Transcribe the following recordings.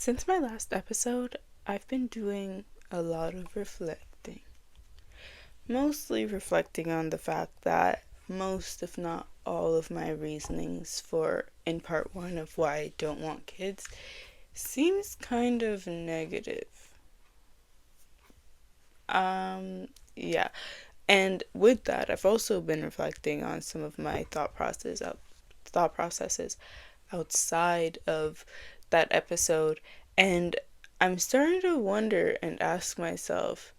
Since my last episode, I've been doing a lot of reflecting. Mostly reflecting on the fact that most, if not all, of my reasonings for, in part one, of why I don't want kids seems kind of negative. Yeah. And with that, I've also been reflecting on some of my thought processes outside of that episode, and I'm starting to wonder and ask myself,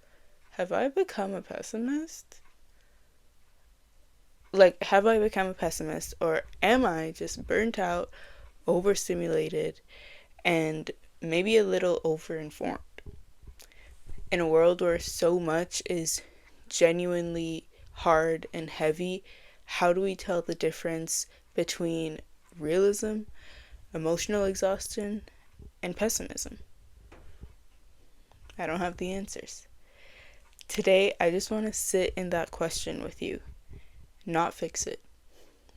have I become a pessimist? Have I become a pessimist, or am I just burnt out, overstimulated, and maybe a little overinformed? In a world where so much is genuinely hard and heavy, how do we tell the difference between realism, emotional exhaustion, and pessimism? I don't have the answers. Today, I just want to sit in that question with you, not fix it,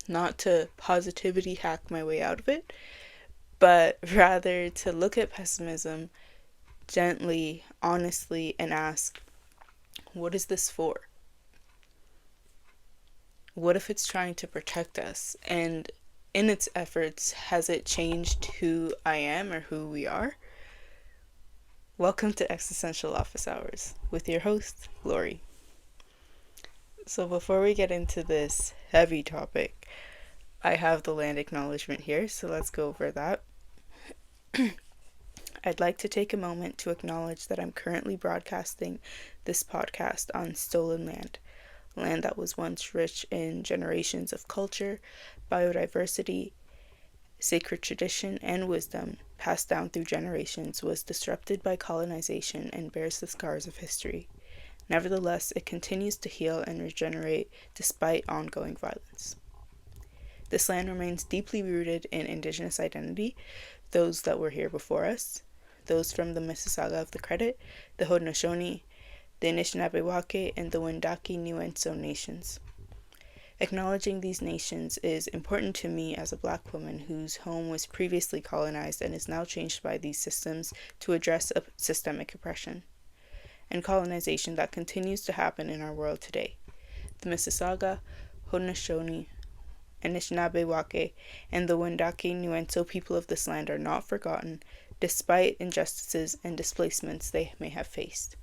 not to positivity hack my way out of it, but rather to look at pessimism gently, honestly, and ask, what is this for? What if it's trying to protect us? And in its efforts, has it changed who I am or who we are? Welcome to Existential Office Hours with your host, Lori. So before we get into this heavy topic, I have the land acknowledgement here, so let's go over that. I'd like to take a moment to acknowledge that I'm currently broadcasting this podcast on stolen land that was once rich in generations of culture, biodiversity, sacred tradition, and wisdom passed down through generations, was disrupted by colonization and bears the scars of history. Nevertheless, it continues to heal and regenerate despite ongoing violence. This land remains deeply rooted in Indigenous identity, those that were here before us, those from the Mississauga of the Credit, the Haudenosaunee, the Anishinaabe and the Wendake-Niuenso nations. Acknowledging these nations is important to me as a Black woman whose home was previously colonized and is now changed by these systems to address a systemic oppression and colonization that continues to happen in our world today. The Mississauga, Haudenosaunee, Anishinaabe, and the Wendake-Niuenso people of this land are not forgotten, despite injustices and displacements they may have faced.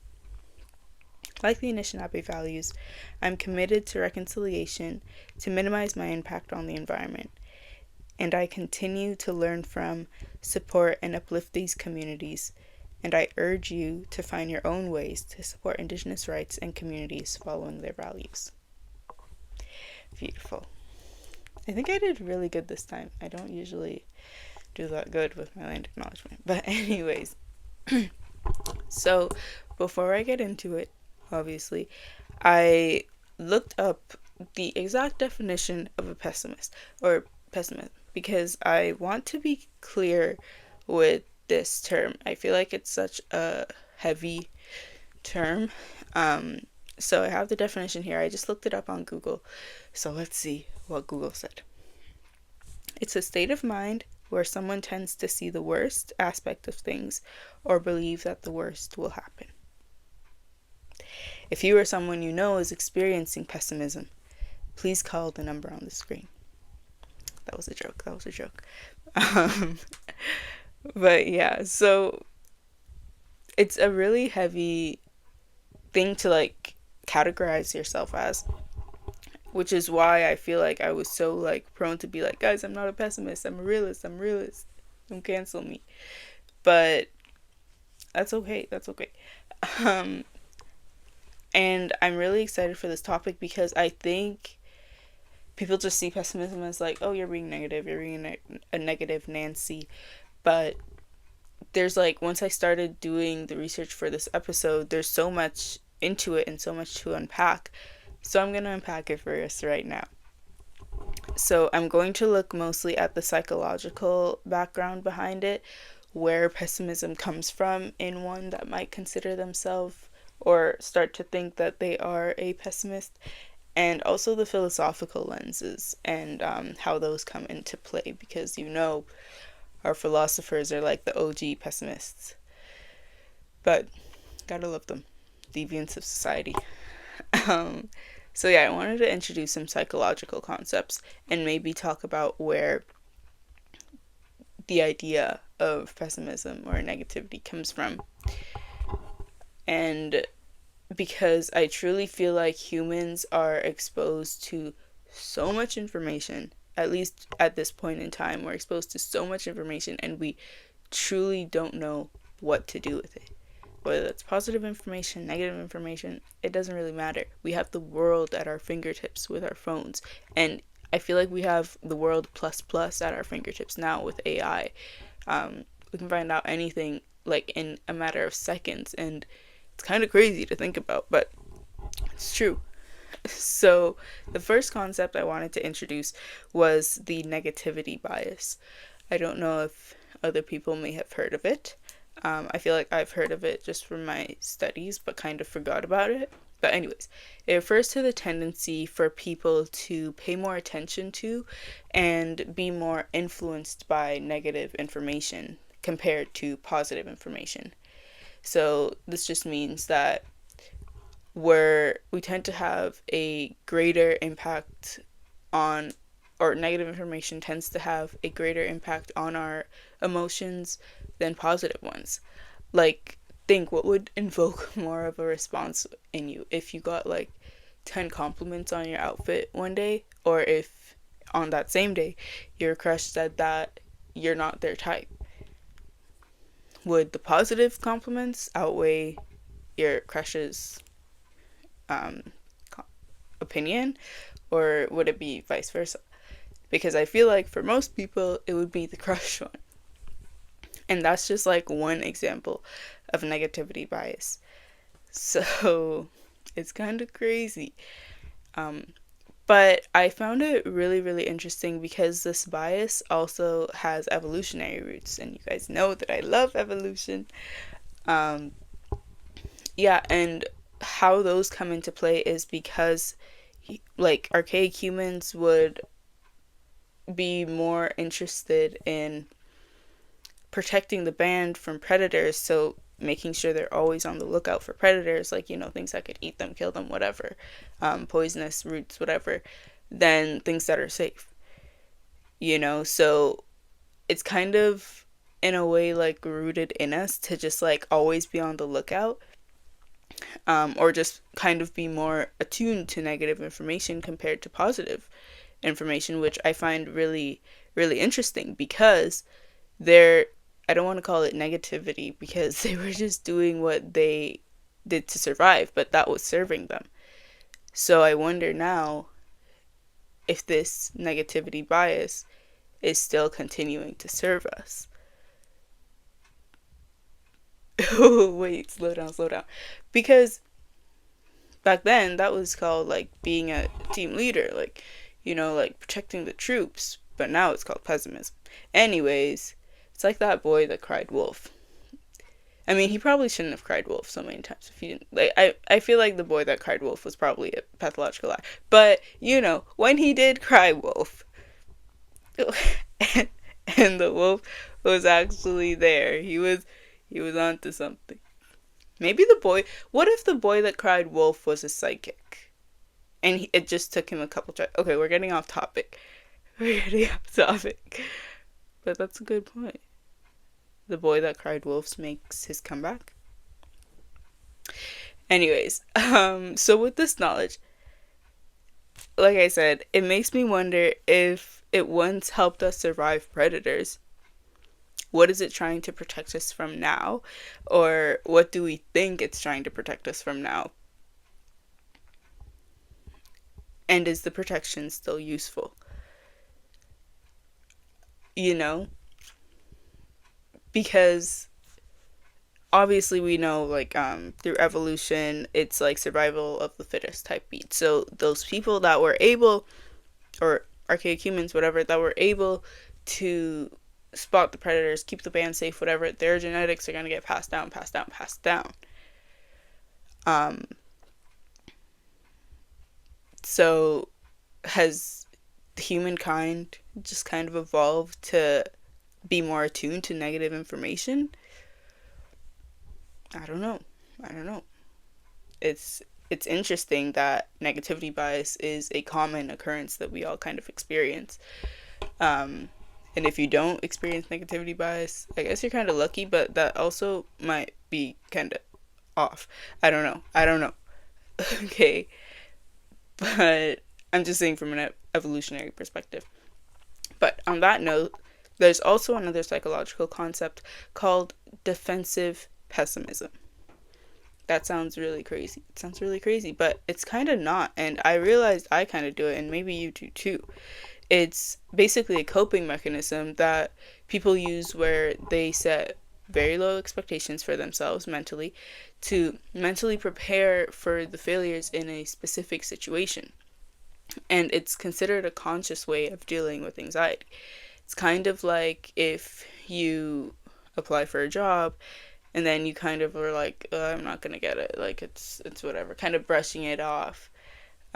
Like the Anishinaabe values, I'm committed to reconciliation to minimize my impact on the environment, and I continue to learn from, support, and uplift these communities, and I urge you to find your own ways to support Indigenous rights and communities following their values. Beautiful. I think I did really good this time. I don't usually do that good with my land acknowledgement. But anyways, so before I get into it, obviously, I looked up the exact definition of a pessimist or pessimist because I want to be clear with this term. I feel like it's such a heavy term. So I have the definition here. I just looked it up on Google. So let's see what Google said. It's a state of mind where someone tends to see the worst aspect of things or believe that the worst will happen. If you or someone you know is experiencing pessimism, please call the number on the screen. That was a joke. But yeah, so it's a really heavy thing to categorize yourself as, which is why I feel like I was so prone to be like, guys, I'm not a pessimist, I'm a realist, don't cancel me. But that's okay. And I'm really excited for this topic because I think people just see pessimism as oh, you're being negative, you're being a negative Nancy. But there's once I started doing the research for this episode, there's so much into it and so much to unpack. So I'm going to unpack it for us right now. So I'm going to look mostly at the psychological background behind it, where pessimism comes from in one that might consider themselves or start to think that they are a pessimist, and also the philosophical lenses and how those come into play, because Our philosophers are like the OG pessimists. But gotta love them. Deviants of society. Um, so yeah, I wanted to introduce some psychological concepts and maybe talk about where the idea of pessimism or negativity comes from. And because I truly feel like humans are exposed to so much information, at least at this point in time, we're exposed to so much information and we truly don't know what to do with it. Whether that's positive information, negative information, it doesn't really matter. We have the world at our fingertips with our phones. And I feel like we have the world plus plus at our fingertips now with AI. We can find out anything like in a matter of seconds, and it's kind of crazy to think about, but it's true. So the first concept I wanted to introduce was the negativity bias. I don't know if other people may have heard of it. I feel like I've heard of it just from my studies, but kind of forgot about it. But anyways, it refers to the tendency for people to pay more attention to and be more influenced by negative information compared to positive information. So this just means that we tend to have a greater impact on, or negative information tends to have a greater impact on our emotions than positive ones. Like, think what would invoke more of a response in you if you got like 10 compliments on your outfit one day, or if on that same day your crush said that you're not their type. Would the positive compliments outweigh your crush's um, opinion, or would it be vice versa? Because I feel like for most people it would be the crush one. And that's just like one example of negativity bias. So it's kind of crazy. But I found it really, really interesting because this bias also has evolutionary roots. And you guys know that I love evolution. Yeah, and how those come into play is because like archaic humans would be more interested in protecting the band from predators, so making sure they're always on the lookout for predators, like, you know, things that could eat them, kill them, whatever, poisonous roots, whatever, than things that are safe, you know? So it's kind of, in a way, like, rooted in us to just, like, always be on the lookout, or just kind of be more attuned to negative information compared to positive information, which I find really, really interesting because they're, I don't want to call it negativity because they were just doing what they did to survive, but that was serving them. So I wonder now if this negativity bias is still continuing to serve us. Oh, wait, slow down, slow down. Because back then, that was called like being a team leader, like, you know, like protecting the troops, but now it's called pessimism. Anyways, it's like that boy that cried wolf. I mean, he probably shouldn't have cried wolf so many times if he didn't. Like, I feel like the boy that cried wolf was probably a pathological lie. But, you know, when he did cry wolf, and the wolf was actually there, he was onto something. Maybe the boy, what if the boy that cried wolf was a psychic? And it just took him a couple tries. Okay, we're getting off topic. We're getting off topic. But that's a good point. The boy that cried wolves makes his comeback. Anyways, so with this knowledge, like I said, it makes me wonder if it once helped us survive predators. What is it trying to protect us from now? Or what do we think it's trying to protect us from now? And is the protection still useful? You know? Because obviously we know, like, through evolution, it's like survival of the fittest type beat. So those people that were able, or archaic humans, whatever, that were able to spot the predators, keep the band safe, whatever, their genetics are going to get passed down, passed down, passed down. So has humankind just kind of evolved to be more attuned to negative information. I don't know. I don't know. It's interesting that negativity bias is a common occurrence that we all kind of experience. Um, and if you don't experience negativity bias, I guess you're kind of lucky, but that also might be kind of off. I don't know. I don't know. Okay. But I'm just saying from an evolutionary perspective. But on that note, there's also another psychological concept called defensive pessimism. That sounds really crazy. It sounds really crazy, but it's kind of not. And I realized I kind of do it, and maybe you do too. It's basically a coping mechanism that people use where they set very low expectations for themselves mentally to mentally prepare for the failures in a specific situation. And it's considered a conscious way of dealing with anxiety. It's kind of like if you apply for a job and then you kind of are like, I'm not gonna get it, like it's whatever, kind of brushing it off.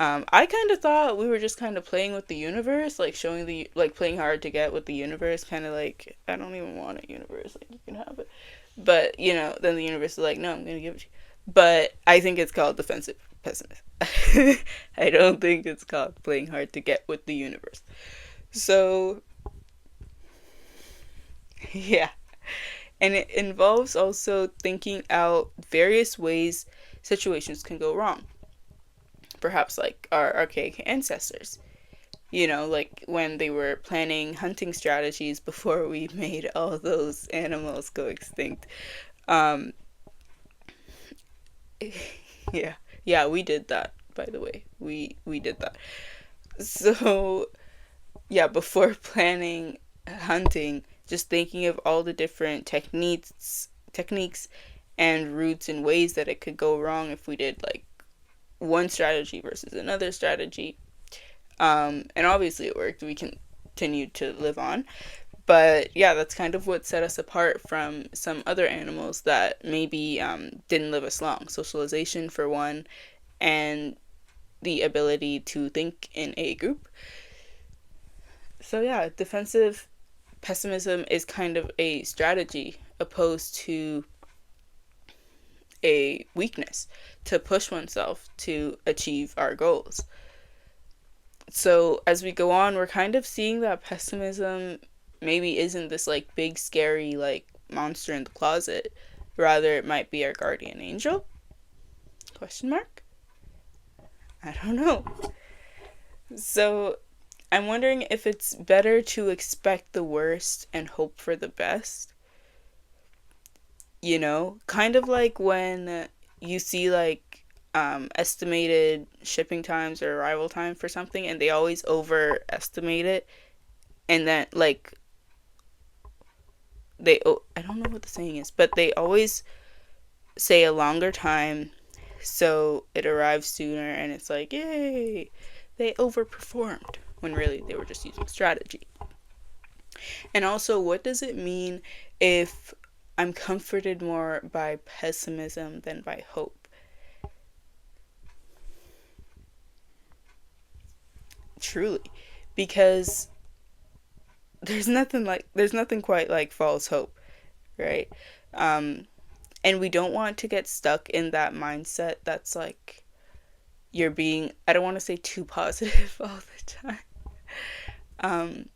I kind of thought we were just kind of playing with the universe, like showing the, like playing hard to get with the universe, kind of like, I don't even want it, universe, like you can have it. But, you know, then the universe is like, no, I'm going to give it to you. But I think it's called defensive pessimism. I don't think it's called playing hard to get with the universe. So, yeah. And it involves also thinking out various ways situations can go wrong. Perhaps like our archaic ancestors, you know, like when they were planning hunting strategies before we made all those animals go extinct. Um, yeah, yeah, we did that, by the way. We did that. So, yeah, before planning hunting, just thinking of all the different techniques and routes and ways that it could go wrong if we did like one strategy versus another strategy. And obviously it worked. We continued to live on. But yeah, that's kind of what set us apart from some other animals that maybe didn't live as long. Socialization, for one, and the ability to think in a group. So yeah, defensive pessimism is kind of a strategy opposed to a weakness to push oneself to achieve our goals. So as we go on, we're kind of seeing that pessimism maybe isn't this like big scary like monster in the closet. Rather, it might be our guardian angel? Question mark? I don't know. So I'm wondering if it's better to expect the worst and hope for the best. You know, kind of like when you see like estimated shipping times or arrival time for something and they always overestimate it, and then like I don't know what the saying is, but they always say a longer time so it arrives sooner, and it's like, yay, they overperformed when really they were just using strategy. And also, what does it mean if I'm comforted more by pessimism than by hope? Truly, because there's nothing quite like false hope, right? um and we don't want to get stuck in that mindset that's like you're being, I don't want to say too positive all the time,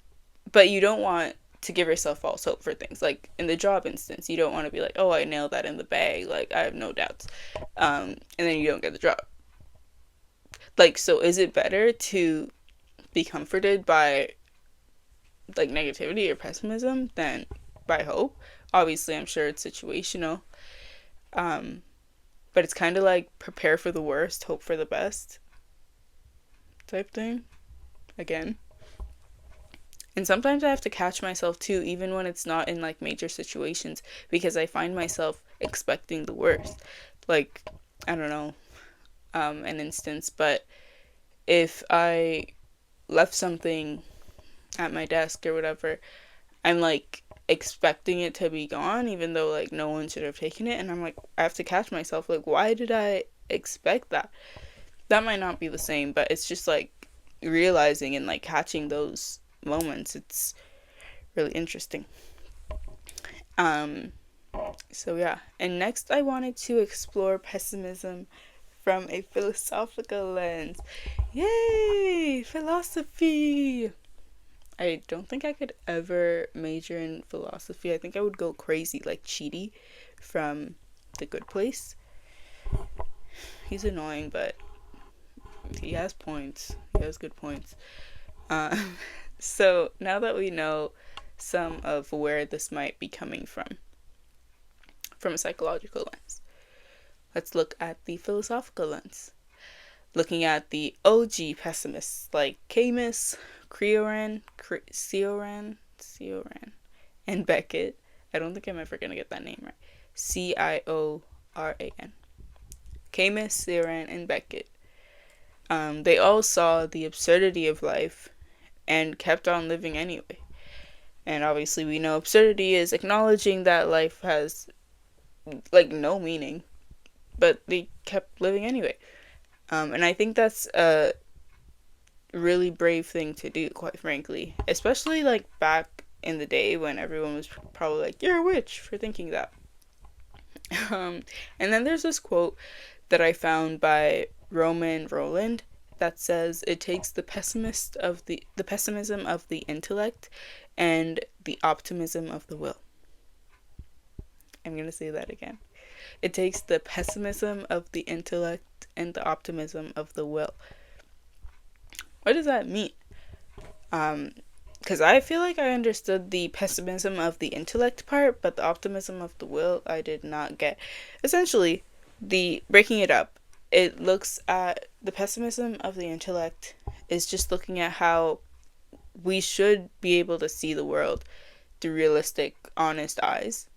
but you don't want to give yourself false hope for things. Like in the job instance, you don't want to be like, oh, I nailed that in the bag, like I have no doubts, and then you don't get the job. Like, so is it better to be comforted by like negativity or pessimism than by hope? Obviously, I'm sure it's situational, um, but it's kind of like prepare for the worst, hope for the best type thing. Again. And sometimes I have to catch myself too, even when it's not in like major situations, because I find myself expecting the worst. Like, I don't know, an instance, but if I left something at my desk or whatever, I'm like expecting it to be gone, even though like no one should have taken it. And I'm like, I have to catch myself, like, why did I expect that? That might not be the same, but it's just like realizing and like catching those moments. It's really interesting. Um, so yeah. And next I wanted to explore pessimism from a philosophical lens. Yay! Philosophy! I don't think I could ever major in philosophy. I think I would go crazy like Chidi from The Good Place. He's annoying, but he has points. He has good points. Uh, so now that we know some of where this might be coming from a psychological lens, let's look at the philosophical lens. Looking at the OG pessimists like Camus, Cioran, and Beckett. I don't think I'm ever going to get that name right. Cioran. Camus, Cioran, and Beckett. They all saw the absurdity of life and kept on living anyway. And obviously, we know absurdity is acknowledging that life has, like, no meaning, but they kept living anyway. And I think that's a really brave thing to do, quite frankly. Especially, like, back in the day when everyone was probably like, you're a witch for thinking that. And then there's this quote that I found by Roman Roland that says it takes the pessimism of the intellect and the optimism of the will. I'm going to say that again. It takes the pessimism of the intellect and the optimism of the will. What does that mean? Because I feel like I understood the pessimism of the intellect part, but the optimism of the will I did not get. Essentially, the breaking it up, it looks at the pessimism of the intellect is just looking at how we should be able to see the world through realistic, honest eyes.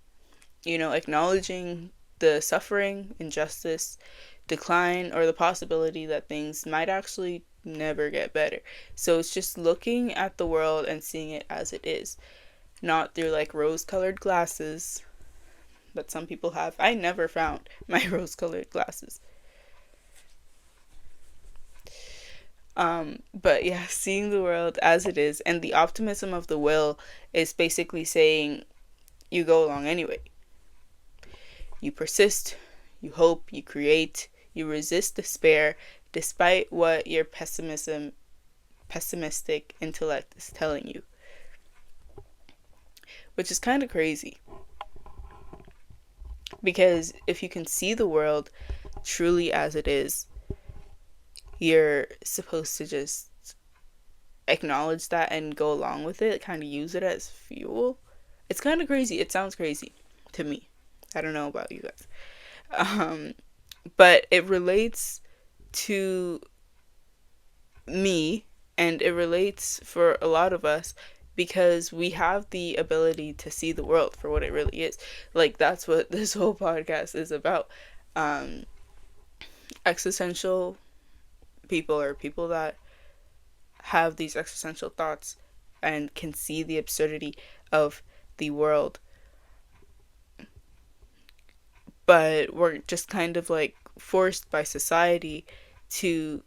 You know, acknowledging the suffering, injustice, decline, or the possibility that things might actually never get better. So it's just looking at the world and seeing it as it is, not through like rose-colored glasses that some people have. I never found my rose-colored glasses. But yeah, seeing the world as it is, and the optimism of the will is basically saying you go along anyway. You persist, you hope, you create, you resist despair, despite what your pessimistic intellect is telling you. Which is kind of crazy. Because if you can see the world truly as it is, you're supposed to just acknowledge that and go along with it, kind of use it as fuel. It's kind of crazy. It sounds crazy to me. I don't know about you guys. But it relates to me, and it relates for a lot of us because we have the ability to see the world for what it really is. Like, that's what this whole podcast is about. Existential people, or people that have these existential thoughts and can see the absurdity of the world, but we're just kind of like forced by society to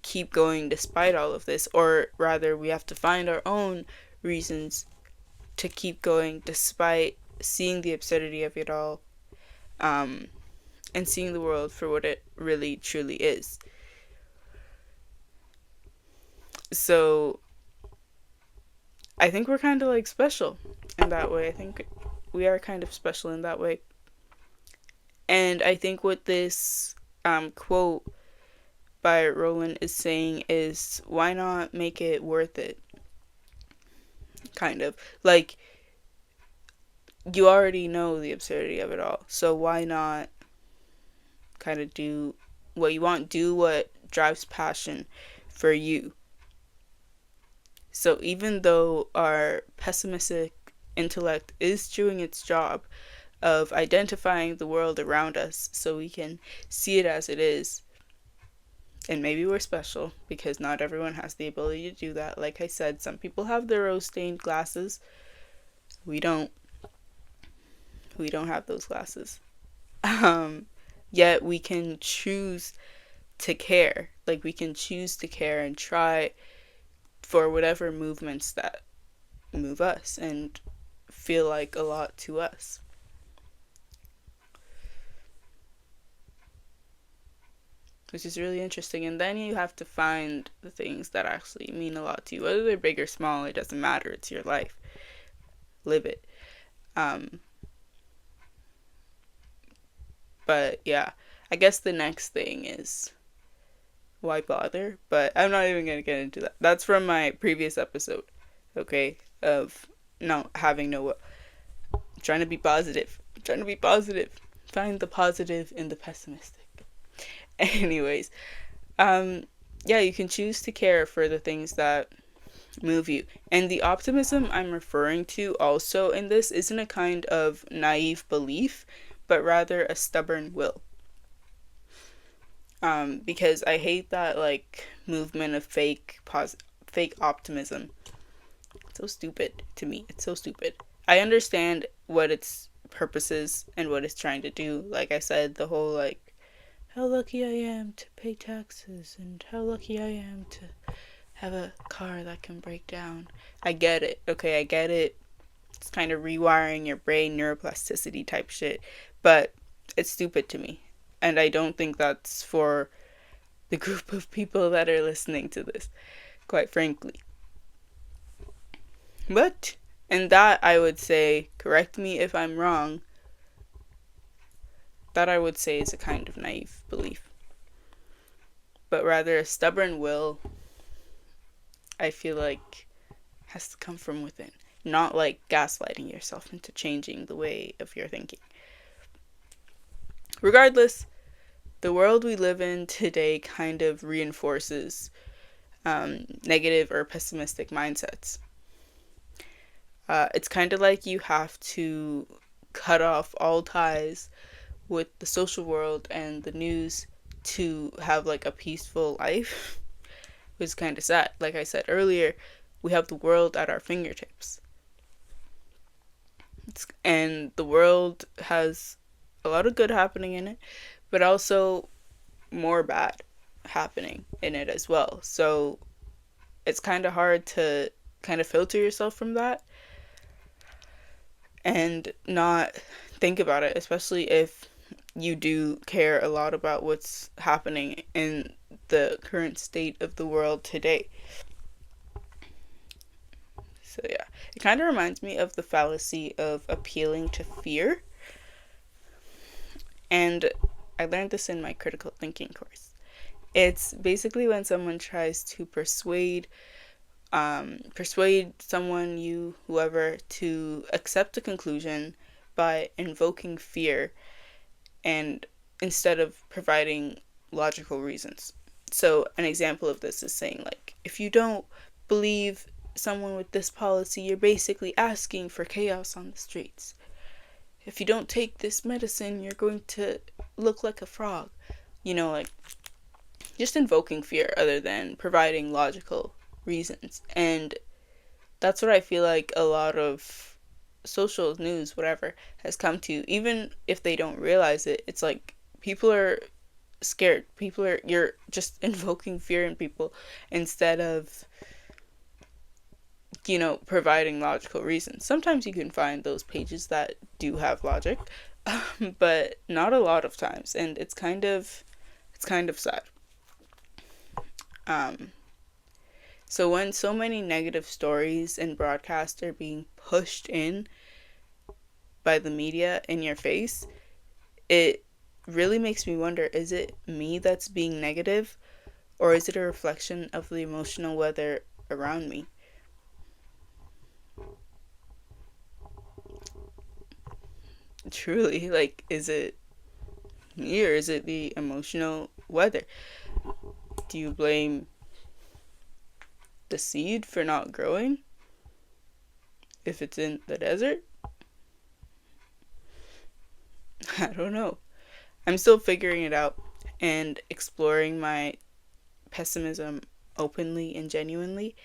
keep going despite all of this, or rather we have to find our own reasons to keep going despite seeing the absurdity of it all, and seeing the world for what it really truly is. So I think we're kind of like special in that way. I think we are kind of special in that way. And I think what this quote by Roland is saying is, why not make it worth it? Kind of. Like, you already know the absurdity of it all. So why not kind of do what you want? Do what drives passion for you. So even though our pessimistic intellect is doing its job of identifying the world around us so we can see it as it is, and maybe we're special because not everyone has the ability to do that. Like I said, some people have their rose-stained glasses. We don't have those glasses. Yet we can choose to care. Like, we can choose to care and try for whatever movements that move us and feel like a lot to us. Which is really interesting. And then you have to find the things that actually mean a lot to you. Whether they're big or small, it doesn't matter. It's your life. Live it. But yeah, I guess the next thing is why bother? But I'm not even going to get into that. That's from my previous episode, okay? Of having no. Trying to be positive. Trying to be positive. Find the positive in the pessimistic. Anyways, yeah, you can choose to care for the things that move you. And the optimism I'm referring to also in this isn't a kind of naive belief, but rather a stubborn will. Because I hate that like movement of fake optimism. It's so stupid to me. It's so stupid. I understand what its purpose is and what it's trying to do. Like I said, the whole like how lucky I am to pay taxes and how lucky I am to have a car that can break down. I get it. Okay, I get it. It's kind of rewiring your brain, neuroplasticity type shit. But it's stupid to me. And I don't think that's for the group of people that are listening to this, quite frankly. But, and that I would say, correct me if I'm wrong, that I would say is a kind of naive belief. But rather a stubborn will, I feel like, has to come from within. Not like gaslighting yourself into changing the way of your thinking. Regardless, the world we live in today kind of reinforces negative or pessimistic mindsets. It's kind of like you have to cut off all ties with the social world and the news to have like a peaceful life, which is kind of sad. Like I said earlier, we have the world at our fingertips. And the world has a lot of good happening in it, but also more bad happening in it as well. So it's kind of hard to kind of filter yourself from that and not think about it, especially if you do care a lot about what's happening in the current state of the world today. So yeah, it kind of reminds me of the fallacy of appealing to fear. And I learned this in my critical thinking course. It's basically when someone tries to persuade someone, whoever, to accept a conclusion by invoking fear and instead of providing logical reasons. So an example of this is saying like, if you don't believe someone with this policy, you're basically asking for chaos on the streets. If you don't take this medicine, you're going to look like a frog. Like just invoking fear other than providing logical reasons. And that's what I feel like a lot of social news, whatever, has come to. Even if they don't realize it, it's like people are scared. You're just invoking fear in people instead of, providing logical reasons. Sometimes you can find those pages that do have logic, but not a lot of times. And it's kind of sad. So when so many negative stories and broadcasts are being pushed in by the media in your face, it really makes me wonder, is it me that's being negative, or is it a reflection of the emotional weather around me? Truly, like, is it me or is it the emotional weather? Do you blame the seed for not growing if it's in the desert? I don't know. I'm still figuring it out and exploring my pessimism openly and genuinely,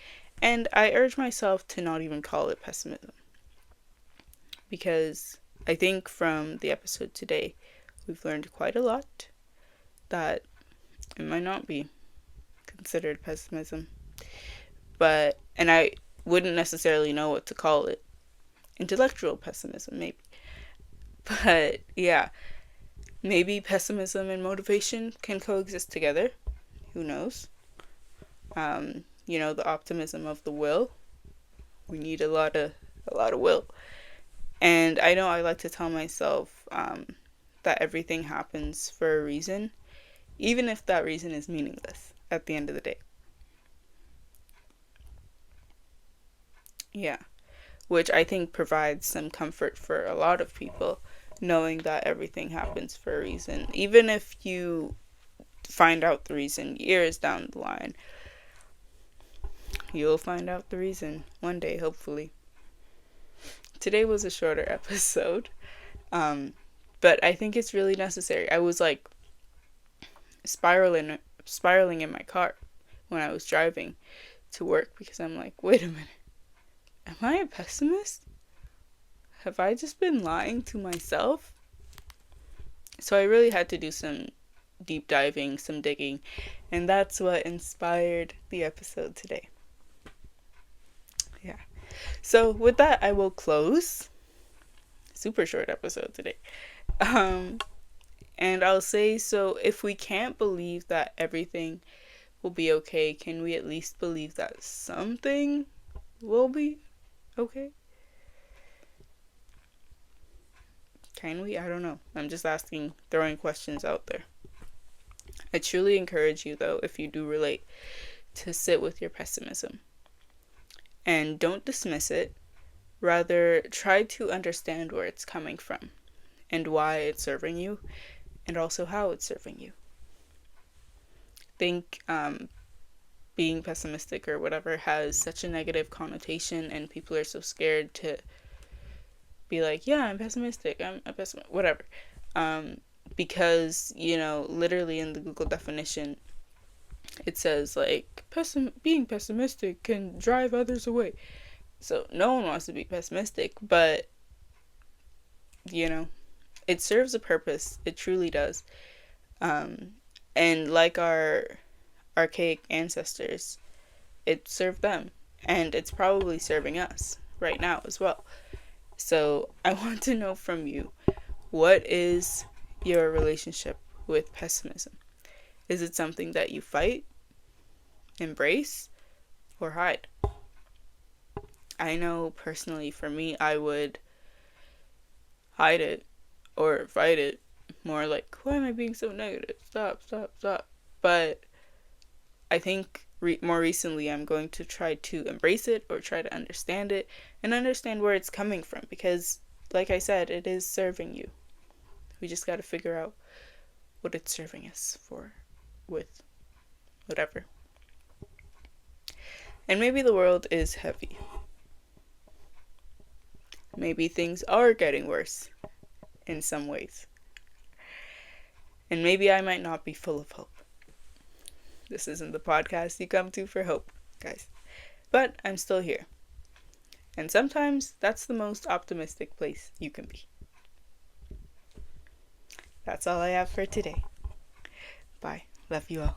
and I urge myself to not even call it pessimism, because I think from the episode today we've learned quite a lot that it might not be considered pessimism, and I wouldn't necessarily know what to call it intellectual pessimism, maybe. But yeah, maybe pessimism and motivation can coexist together. Who knows? The optimism of the will. We need a lot of will. And I know I like to tell myself that everything happens for a reason, even if that reason is meaningless at the end of the day. Yeah, which I think provides some comfort for a lot of people, knowing that everything happens for a reason. Even if you find out the reason years down the line, you'll find out the reason one day, hopefully. Today was a shorter episode, but I think it's really necessary. I was like spiraling in my car when I was driving to work because I'm like, wait a minute, am I a pessimist? Have I just been lying to myself? So I really had to do some deep diving, some digging, and that's what inspired the episode today. Yeah. So with that, I will close. Super short episode today. And I'll say, so if we can't believe that everything will be okay, can we at least believe that something will be okay? Can we? I don't know. I'm just asking, throwing questions out there. I truly encourage you, though, if you do relate, to sit with your pessimism. And don't dismiss it. Rather, try to understand where it's coming from and why it's serving you, and also how it's serving you. Think being pessimistic or whatever has such a negative connotation, and people are so scared to be like, yeah, I'm pessimistic, I'm a pessimist, whatever. Because, literally in the Google definition, it says, like, being pessimistic can drive others away. So no one wants to be pessimistic, but, it serves a purpose. It truly does. And like our archaic ancestors, it served them. And it's probably serving us right now as well. So I want to know from you, what is your relationship with pessimism? Is it something that you fight, embrace, or hide? I know personally for me, I would hide it or fight it. More like, why am I being so negative? Stop. But I think more recently I'm going to try to embrace it or try to understand it and understand where it's coming from, because like I said, it is serving you. We just got to figure out what it's serving us for with whatever. And maybe the world is heavy. Maybe things are getting worse in some ways. And maybe I might not be full of hope. This isn't the podcast you come to for hope, guys. But I'm still here. And sometimes that's the most optimistic place you can be. That's all I have for today. Bye. Love you all.